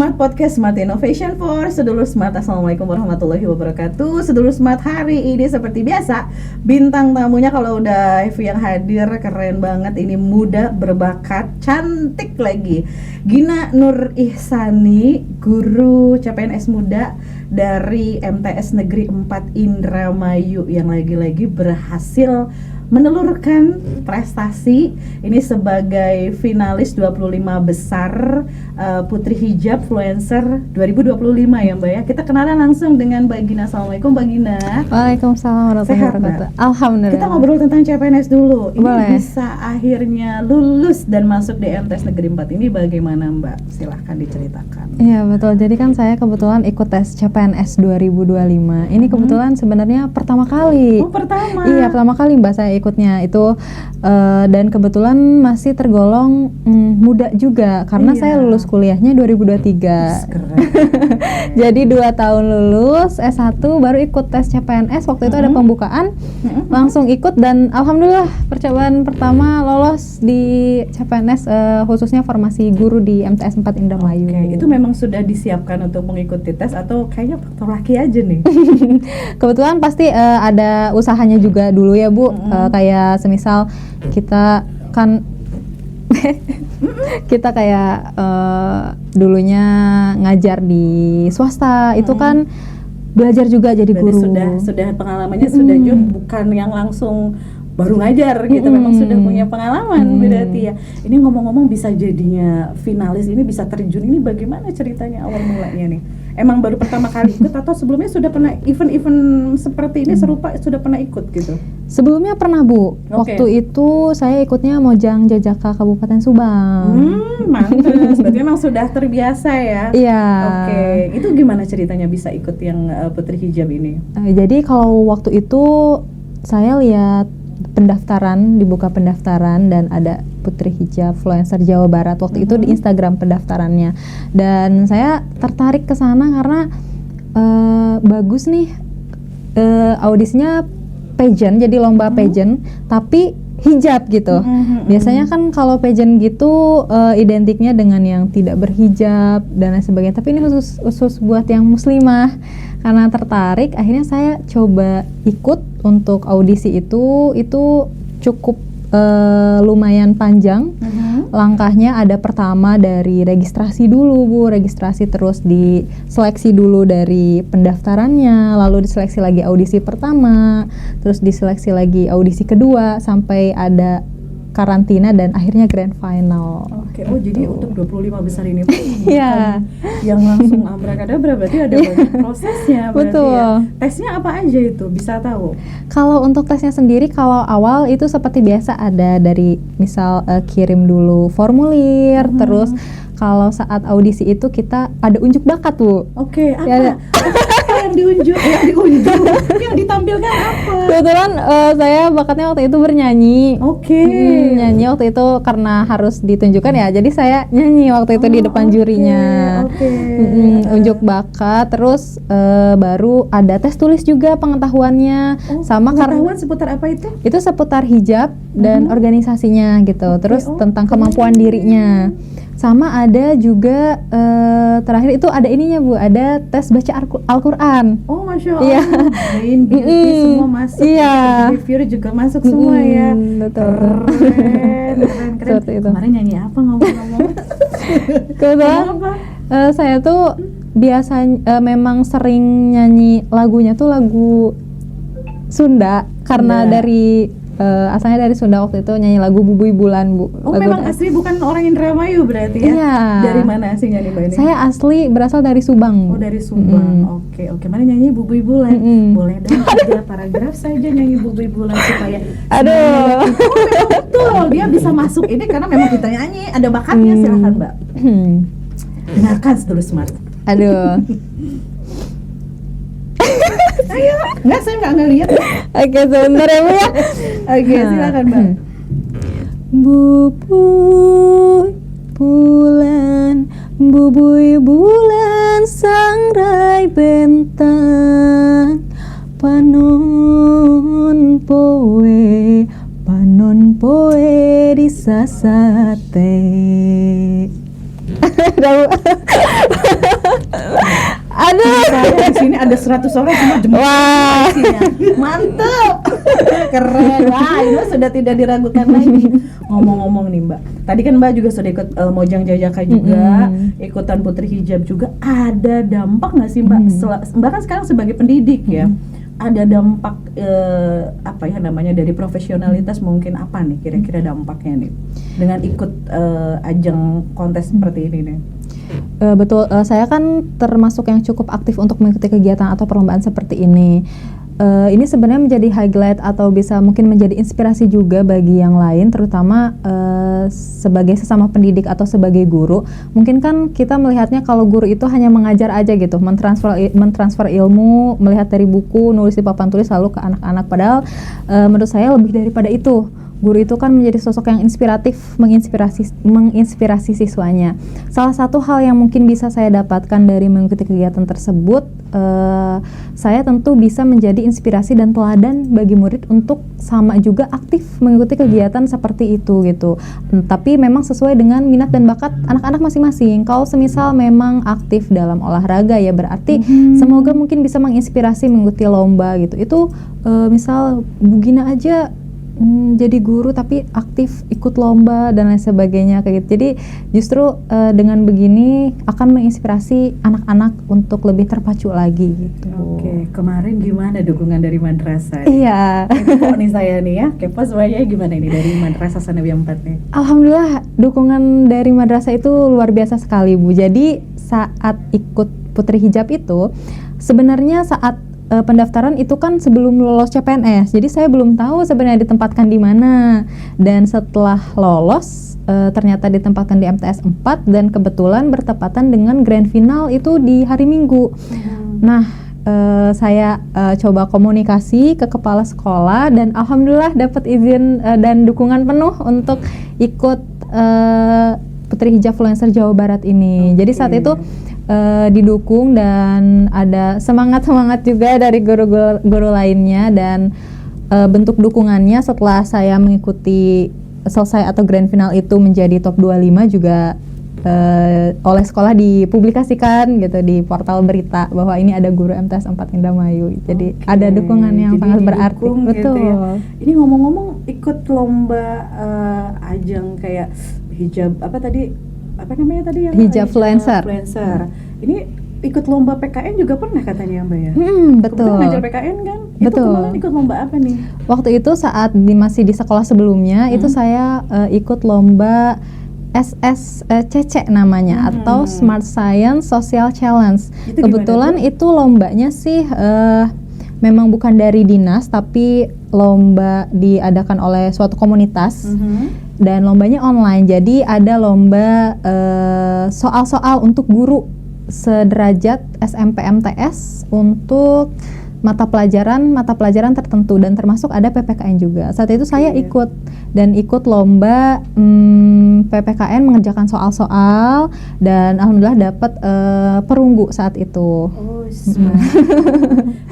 Smart Podcast, Smart Innovation for Sedulur Smart. Assalamualaikum warahmatullahi wabarakatuh. Sedulur Smart, hari ini seperti biasa bintang tamunya kalau udah Evi yang hadir keren banget. Ini muda, berbakat, cantik lagi. Gina Nur Ihsani, guru CPNS muda dari MTS Negeri 4 Indramayu yang lagi-lagi berhasil menelurkan prestasi ini sebagai finalis 25 besar Putri Hijab Influencer 2025 ya Mbak ya. Kita kenalan langsung dengan Mbak Gina. Assalamualaikum Mbak Gina. Waalaikumsalam warahmatullahi wabarakatuh. Alhamdulillah. Kita ngobrol tentang CPNS dulu. Ini Boleh. bisa akhirnya lulus dan masuk di MTS Negeri 4 ini bagaimana Mbak? Silahkan diceritakan. Iya betul, jadi kan saya kebetulan ikut tes CPNS 2025. Ini kebetulan sebenarnya pertama kali. Oh pertama? Iya pertama kali Mbak saya ikutnya itu dan kebetulan masih tergolong muda juga karena saya lulus kuliahnya 2023. Keren. Jadi 2 tahun lulus S1 baru ikut tes CPNS. Waktu itu ada pembukaan, langsung ikut dan alhamdulillah percobaan pertama lolos di CPNS, khususnya formasi guru di MTS 4 Indramayu. Oke, itu memang sudah disiapkan untuk mengikuti tes atau kayaknya faktor laki aja nih? Kebetulan pasti ada usahanya juga dulu ya Bu. Kayak semisal kita kan kita kayak dulunya ngajar di swasta, itu kan belajar juga jadi berarti guru. sudah pengalamannya sudah juga, bukan yang langsung baru ngajar gitu, memang sudah punya pengalaman berarti ya. Ini ngomong-ngomong bisa jadinya finalis ini, bisa terjun ini bagaimana ceritanya awal mulanya nih? Emang baru pertama kali ikut atau sebelumnya sudah pernah event-event seperti ini serupa sudah pernah ikut gitu? Sebelumnya pernah Bu. Waktu itu saya ikutnya Mojang Jajaka Kabupaten Subang. Mantes, berarti memang sudah terbiasa ya? Iya. Oke, itu gimana ceritanya bisa ikut yang Putri Hijab ini? Jadi kalau waktu itu saya lihat pendaftaran, dibuka pendaftaran dan ada Putri Hijab Influencer Jawa Barat waktu itu di Instagram pendaftarannya, dan saya tertarik ke sana karena bagus nih, audisinya pageant, jadi lomba pageant tapi hijab gitu. Biasanya kan kalau pageant gitu identiknya dengan yang tidak berhijab dan lain sebagainya, tapi ini khusus buat yang muslimah. Karena tertarik, akhirnya saya coba ikut untuk audisi itu cukup lumayan panjang. Langkahnya ada pertama dari registrasi dulu Bu, registrasi terus diseleksi dulu dari pendaftarannya, lalu diseleksi lagi audisi pertama, terus diseleksi lagi audisi kedua, sampai ada karantina dan akhirnya grand final. Oke, oh jadi untuk 25 besar ini Iya. yang langsung abrakadabra, berarti ada banyak prosesnya berarti. Betul. Ya. Tesnya apa aja itu? Bisa tahu? Kalau untuk tesnya sendiri, kalau awal itu seperti biasa ada dari misal kirim dulu formulir, terus kalau saat audisi itu kita ada unjuk bakat Bu. Oke, apa? Ya, Apa yang diunjuk? Yang ditampilkan apa? Kebetulan saya bakatnya waktu itu bernyanyi. Oke. Nyanyi waktu itu karena harus ditunjukkan ya, jadi saya nyanyi waktu itu di depan jurinya. Oke. Unjuk bakat, terus baru ada tes tulis juga pengetahuannya, sama Pengetahuan seputar apa itu? itu seputar hijab dan organisasinya gitu. Terus tentang kemampuan dirinya. Sama ada juga terakhir itu ada ininya Bu, ada tes baca Al-Quran. Oh Masya Allah. Iya. Brain beauty semua masuk. Iya. Behavior juga masuk semua ya. Betul. Keren. Seperti itu. Kemarin nyanyi apa ngomong-ngomong? Kebetulan Apa? saya tuh biasanya memang sering nyanyi lagunya tuh lagu Sunda karena dari asalnya dari Sunda, waktu itu nyanyi lagu Bubui Bulan Bu. Oh memang asli bukan orang Indramayu berarti ya? Iya. Dari mana aslinya nih Mbak ini? Saya asli berasal dari Subang. Oh dari Subang. Oke. Mana nyanyi Bubui Bulan? Boleh dong 3 paragraf saja nyanyi Bubui Bulan supaya. Aduh. Memang betul dia bisa masuk ini karena memang kita nyanyi, ada bakatnya. Silakan Mbak. Dengarkan Sedulur Smart. Aduh. Ayo, enggak, saya nggak ngeliat. Oke, sebentar ya Bu ya. Oke, silakan Mbak. Bubui bulan sangrai bentang, panon poe di sasate. tidak Bu? Aduh. Saya di sini ada 100 orang semua jempol. Wah. isinya. Mantep. Keren. Wah, ini sudah tidak diragukan lagi. Ngomong-ngomong nih Mbak, tadi kan Mbak juga sudah ikut Mojang Jajaka juga, ikutan Putri Hijab juga. Ada dampak nggak sih Mbak? Mbak kan sekarang sebagai pendidik ya. Ada dampak apa ya namanya dari profesionalitas, mungkin apa nih kira-kira dampaknya nih dengan ikut ajang kontes seperti ini nih? Betul, saya kan termasuk yang cukup aktif untuk mengikuti kegiatan atau perlombaan seperti ini. Ini sebenarnya menjadi highlight atau bisa mungkin menjadi inspirasi juga bagi yang lain, terutama sebagai sesama pendidik atau sebagai guru. Mungkin kan kita melihatnya kalau guru itu hanya mengajar aja gitu, mentransfer ilmu, melihat dari buku, nulis di papan tulis lalu ke anak-anak. Padahal menurut saya lebih daripada itu. Guru itu kan menjadi sosok yang inspiratif, menginspirasi siswanya. Salah satu hal yang mungkin bisa saya dapatkan dari mengikuti kegiatan tersebut, saya tentu bisa menjadi inspirasi dan teladan bagi murid untuk sama juga aktif mengikuti kegiatan seperti itu gitu. Tapi memang sesuai dengan minat dan bakat anak-anak masing-masing. Kalau semisal memang aktif dalam olahraga ya berarti semoga mungkin bisa menginspirasi mengikuti lomba gitu. Itu misal Bu Gina aja jadi guru tapi aktif ikut lomba dan lain sebagainya kayak gitu. Jadi justru dengan begini akan menginspirasi anak-anak untuk lebih terpacu lagi gitu. Oke, kemarin gimana dukungan dari madrasah? Iya. Kepo nih saya nih ya, kepo semuanya gimana ini dari Madrasah Sanawiyah 4 nih? Alhamdulillah dukungan dari madrasah itu luar biasa sekali Bu. Jadi saat ikut Putri Hijab itu sebenarnya saat pendaftaran itu kan sebelum lolos CPNS, jadi saya belum tahu sebenarnya ditempatkan di mana. Dan setelah lolos, ternyata ditempatkan di MTS 4 dan kebetulan bertepatan dengan grand final itu di hari Minggu. Nah, saya coba komunikasi ke kepala sekolah dan alhamdulillah dapat izin dan dukungan penuh untuk ikut Putri Hijab Influencer Jawa Barat ini. Jadi saat itu didukung dan ada semangat juga dari guru-guru lainnya, dan bentuk dukungannya setelah saya mengikuti selesai atau grand final itu menjadi top 25 juga oleh sekolah dipublikasikan gitu di portal berita bahwa ini ada guru MTS 4 Indramayu. Jadi ada dukungan yang sangat berarti. Betul. Gitu ya. Ini ngomong-ngomong ikut lomba ajang kayak hijab apa namanya tadi yang hijab influencer. Ini ikut lomba PKN juga pernah katanya Mbak ya? Betul. Kebetulan ngajar PKN kan? Betul. Itu kemarin ikut lomba apa nih? Waktu itu saat masih di sekolah sebelumnya itu saya ikut lomba SSCC namanya atau Smart Science Social Challenge. Itu kebetulan itu lombanya sih memang bukan dari dinas tapi lomba diadakan oleh suatu komunitas. Dan lombanya online, jadi ada lomba soal-soal untuk guru sederajat SMP MTS untuk mata pelajaran tertentu dan termasuk ada PPKN juga. Saat itu saya ikut lomba PPKN mengerjakan soal-soal dan alhamdulillah dapat perunggu saat itu. Oh,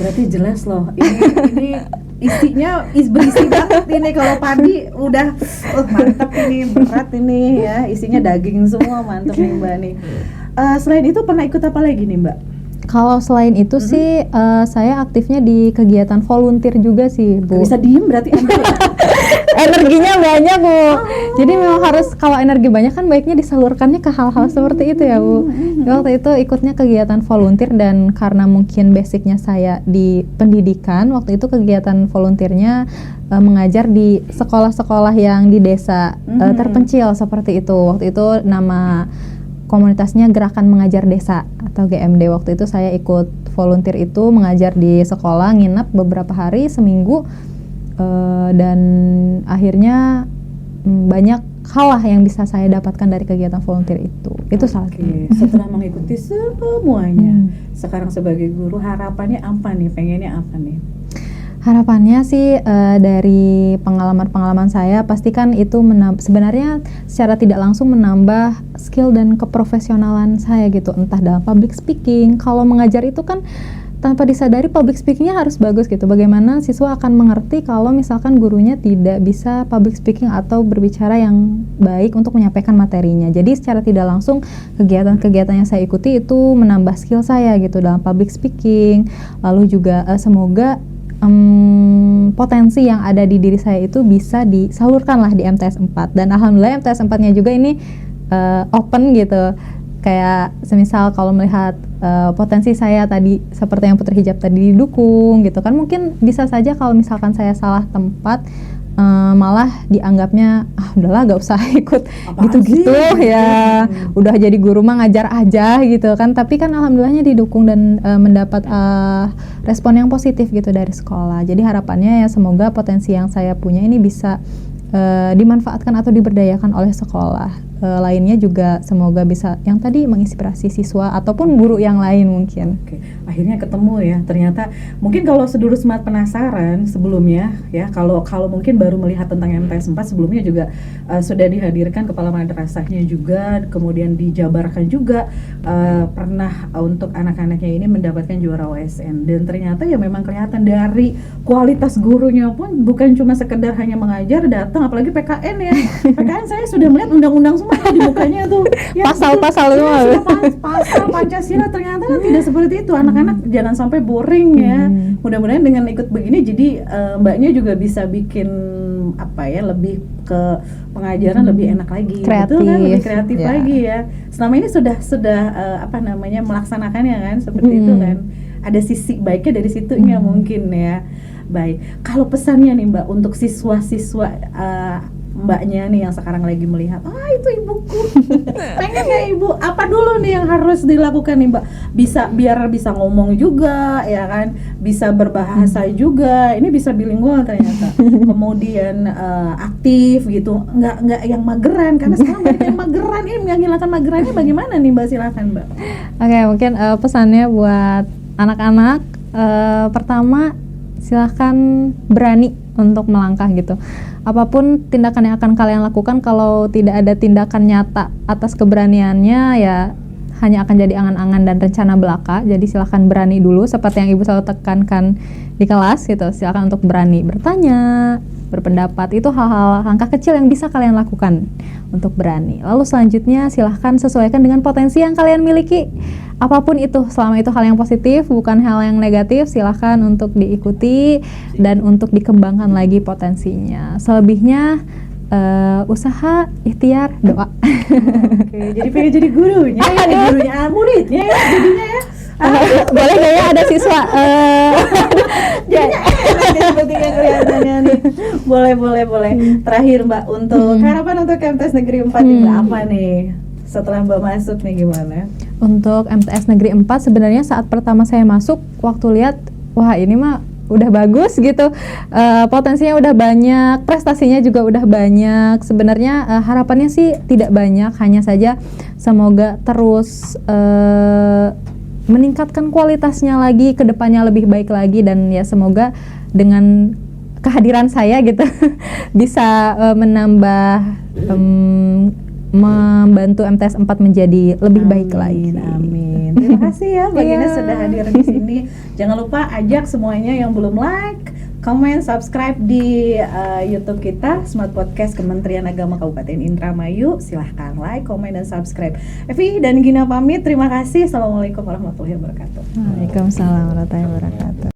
berarti jelas loh. Ini isinya berisi banget ini. Kalau padi udah mantap ini, berat ini ya, isinya daging semua, mantap nih Mbak nih. Selain itu pernah ikut apa lagi nih Mbak? Kalau selain itu sih saya aktifnya di kegiatan volunteer juga sih Bu. Gak bisa diem berarti Anda ya? Energinya banyak Bu. Jadi memang harus, kalau energi banyak kan baiknya disalurkannya ke hal-hal seperti itu ya Bu. Waktu itu ikutnya kegiatan volunteer dan karena mungkin basicnya saya di pendidikan, waktu itu kegiatan volunteernya mengajar di sekolah-sekolah yang di desa terpencil seperti itu. Waktu itu nama komunitasnya Gerakan Mengajar Desa atau GMD. Waktu itu saya ikut volunteer itu mengajar di sekolah, nginep beberapa hari, seminggu, dan akhirnya banyak hal lah yang bisa saya dapatkan dari kegiatan volunteer itu. Itu salah satu. Setelah mengikuti semuanya, sekarang sebagai guru harapannya apa nih? Pengennya apa nih? Harapannya sih dari pengalaman-pengalaman saya pastikan itu sebenarnya secara tidak langsung menambah skill dan keprofesionalan saya gitu, entah dalam public speaking. Kalau mengajar itu kan tanpa disadari public speakingnya harus bagus gitu. Bagaimana siswa akan mengerti kalau misalkan gurunya tidak bisa public speaking atau berbicara yang baik untuk menyampaikan materinya. Jadi secara tidak langsung kegiatan-kegiatan yang saya ikuti itu menambah skill saya gitu dalam public speaking. Lalu juga semoga potensi yang ada di diri saya itu bisa disalurkan lah di MTS 4. Dan alhamdulillah MTS 4-nya juga ini open gitu. Kayak semisal kalau melihat potensi saya tadi seperti yang Putri Hijab tadi didukung gitu kan, mungkin bisa saja kalau misalkan saya salah tempat malah dianggapnya udahlah gak usah ikut gitu-gitu ya, udah jadi guru mah ngajar aja gitu kan. Tapi kan alhamdulillahnya didukung dan mendapat respon yang positif gitu dari sekolah. Jadi harapannya ya semoga potensi yang saya punya ini bisa dimanfaatkan atau diberdayakan oleh sekolah lainnya juga, semoga bisa yang tadi menginspirasi siswa ataupun guru yang lain mungkin. Oke, akhirnya ketemu ya. Ternyata mungkin kalau Sedulur Smart penasaran sebelumnya ya, kalau mungkin baru melihat tentang MTS 4 sebelumnya juga sudah dihadirkan kepala madrasahnya juga, kemudian dijabarkan juga pernah untuk anak-anaknya ini mendapatkan juara OSN, dan ternyata ya memang kelihatan dari kualitas gurunya pun bukan cuma sekedar hanya mengajar, datang apalagi PKN ya. PKN saya sudah melihat undang-undang semua di mukanya tuh. Ya, pasal-pasal semua. Ya, pasal Pancasila, ternyata kan tidak seperti itu. Anak-anak jangan sampai boring ya. Mudah-mudahan dengan ikut begini jadi mbaknya juga bisa bikin lebih ke pengajaran lebih enak lagi. Kreatif. Betul kan, lebih kreatif Ya. lagi ya. Selama ini sudah melaksanakannya kan seperti itu kan. Ada sisi baiknya dari situnya mungkin ya. Baik. Kalau pesannya nih Mbak untuk siswa-siswa mbaknya nih yang sekarang lagi melihat, itu ibuku pengen ya ibu, apa dulu nih yang harus dilakukan nih Mbak, biar bisa ngomong juga ya kan, bisa berbahasa juga, ini bisa bilingual ternyata, kemudian aktif gitu, nggak yang mageran, karena sekarang banyak yang mageran, ini menghilangkan magerannya bagaimana nih Mbak, silakan Mbak. Oke, mungkin pesannya buat anak-anak, pertama silahkan berani untuk melangkah gitu. Apapun tindakan yang akan kalian lakukan, kalau tidak ada tindakan nyata atas keberaniannya ya hanya akan jadi angan-angan dan rencana belaka. Jadi silahkan berani dulu, seperti yang Ibu selalu tekankan di kelas gitu. Silahkan untuk berani bertanya, berpendapat, itu hal-hal langkah kecil yang bisa kalian lakukan untuk berani. Lalu selanjutnya silahkan sesuaikan dengan potensi yang kalian miliki. Apapun itu, selama itu hal yang positif bukan hal yang negatif, silahkan untuk diikuti dan untuk dikembangkan lagi potensinya. Selebihnya usaha, ikhtiar, doa. Oke, jadi pengen jadi gurunya ya, muridnya ya jadinya ya. Boleh gak ya ada siswa Jadinya enak nih sepertinya kelihatannya nih. Boleh. Terakhir Mbak, untuk harapan untuk MTS Negeri 4 nih Mbak, apa nih setelah Mbak masuk nih, gimana? Untuk MTS Negeri 4 sebenarnya saat pertama saya masuk, waktu lihat wah ini mah udah bagus gitu, potensinya udah banyak, prestasinya juga udah banyak. Sebenarnya harapannya sih tidak banyak, hanya saja semoga terus meningkatkan kualitasnya lagi, kedepannya lebih baik lagi, dan ya semoga dengan kehadiran saya gitu bisa menambah membantu MTS 4 menjadi lebih baik lagi. Amin. Terima kasih ya Mbak Gina sudah hadir di sini. Jangan lupa ajak semuanya yang belum like, comment, subscribe di YouTube kita Smart Podcast Kementerian Agama Kabupaten Indramayu. Silahkan like, comment, dan subscribe. Evi dan Gina pamit. Terima kasih. Assalamualaikum warahmatullahi wabarakatuh. Waalaikumsalam warahmatullahi wabarakatuh.